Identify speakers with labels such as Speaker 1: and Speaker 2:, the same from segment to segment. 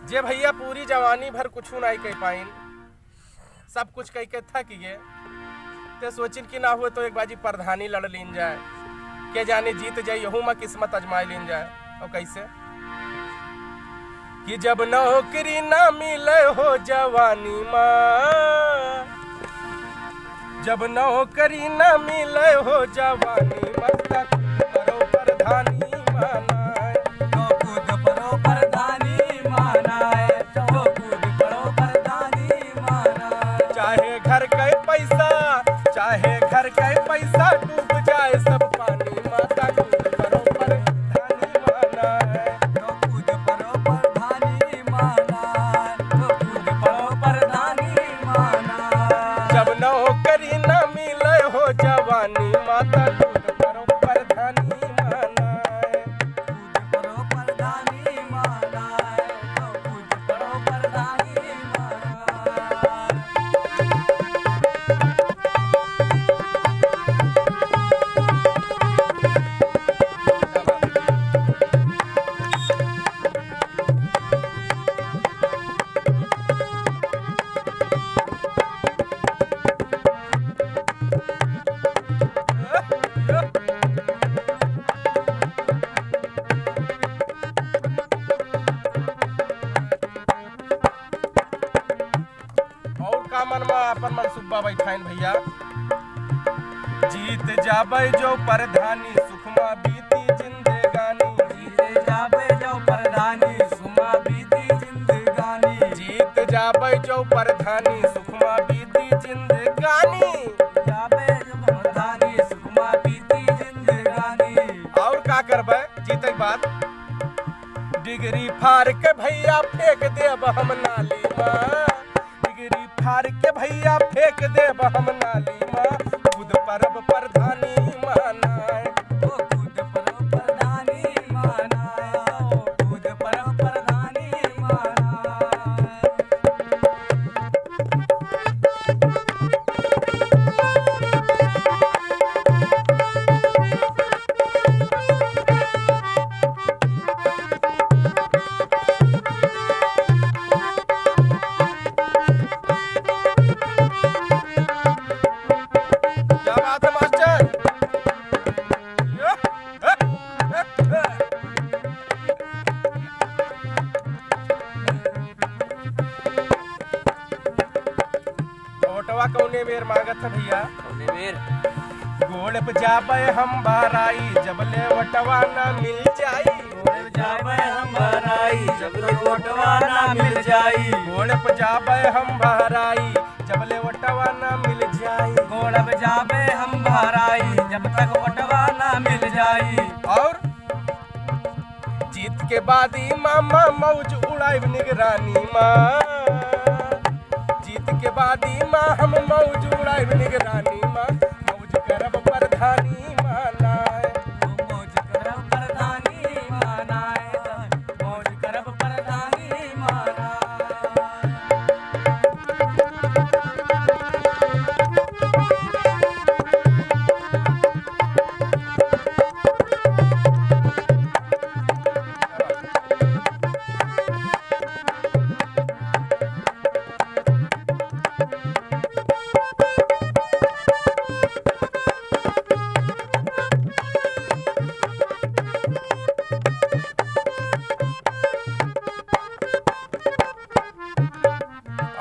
Speaker 1: जे भैया पूरी जवानी भर कुछ नहीं कह पाइन, सब कुछ कह के थक गए, ते सोचिन कि ना हुए तो एक बाजी प्रधानी लड़ लीन जाए, के जाने जीत जाए, यहू में किस्मत अजमाई लीन जाए। और कैसे कि जब नौकरी ना मिले हो जवानी माँ, जब नौकरी ना मिले हो जवानी माँ, तक करो प्रधानी माना,
Speaker 2: तो कूद पड़ो प्रधानी माना है, तो कूद पड़ो प्रधानी माना।
Speaker 1: चाहे घर का पैसा, चाहे घर का पैसा डूब जाए सब पानी, माता कूद करो प्रधानी माना है,
Speaker 2: तो कूद पड़ो प्रधानी माना, तो कूद पड़ो प्रधानी माना।
Speaker 1: जब नौकरी न मिले हो जवानी, माता कूद करो प्रधानी माना है,
Speaker 2: कूद पड़ो प्रधानी माना है, तो कूद पड़ो प्रधानी माना।
Speaker 1: और का मन में अपन मनसुब्बा बैठाइन भैया, जीत जाबे जो प्रधानी सुखमा बीती जिंदगानी,
Speaker 2: जीते जाबे जो प्रधानी सुमा बीती जिंदगानी,
Speaker 1: जीत जाबे जो प्रधानी सुखमा बीती जिंदगानी।
Speaker 2: जाबे जो प्रधानी सुमा बीती जिंदगानी।
Speaker 1: और का करबे जीते के बाद, डिग्री फाड़ के भैया फेंक देब हम नाली माँ, डिग्री फाड़ के भैया फेंक देब हम नाली माँ, खुद परब प्रधानी माना है,
Speaker 2: ओ कूद पड़ो प्रधानी माना, ओ कूद पड़ो प्रधानी माना।
Speaker 1: क्या बात है मास्टर? ओटवा कौने बेर मांगत है भैया,
Speaker 2: कौने बेर
Speaker 1: गोड़ पे जाबे हम बाराई, जबले वटवा ना मिल जाई,
Speaker 2: गोड़ जाबे हम भराई, जब तक वटवा ना मिल जाई।
Speaker 1: गोड़ पे जाबे हम बाराई, जबले वटवा ना मिल जाई।
Speaker 2: गोड़ पे जाबे हम भराई, जब तक वटवा ना मिल जाई।
Speaker 1: और जीत के बाद ही मामा मौज उड़ाइब निगरानी माँ, जीत के बाद ही माँ हम मौज उड़ाइब निगरानी माँ, मौज करब प्रधानी माना है,
Speaker 2: मौज करब प्रधानी माना है, मौज करब प्रधानी माना।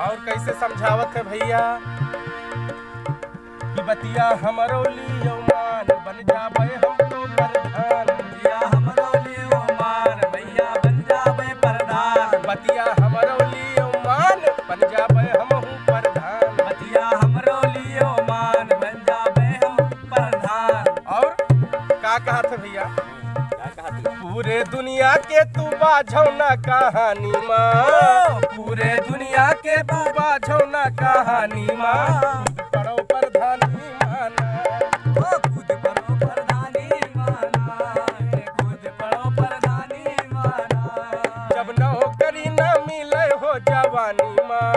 Speaker 1: और कैसे समझावत है भैया कि बतिया हमरो लियो मान, बन जाबे हम तो प्रधान,
Speaker 2: भैया हमरो लियो मान, भैया बन जाबे प्रधान।
Speaker 1: बतिया हमरो लियो मान, बन जाबे हमहू प्रधान।
Speaker 2: बतिया हमरो लियो मान, बन जाबे हम प्रधान।
Speaker 1: और का कहा था भैया,
Speaker 2: क्या कहा तू?
Speaker 1: पूरे दुनिया के तू बाझौ ना कहानी माँ, पूरे दुनिया के तू बाझौ ना कहानी माँ, खुद पड़ो प्रधानी माना,
Speaker 2: ओ कूद पड़ो प्रधानी माना, कूद पड़ो प्रधानी माना।
Speaker 1: जब नौकरी न मिले हो जवानी माँ,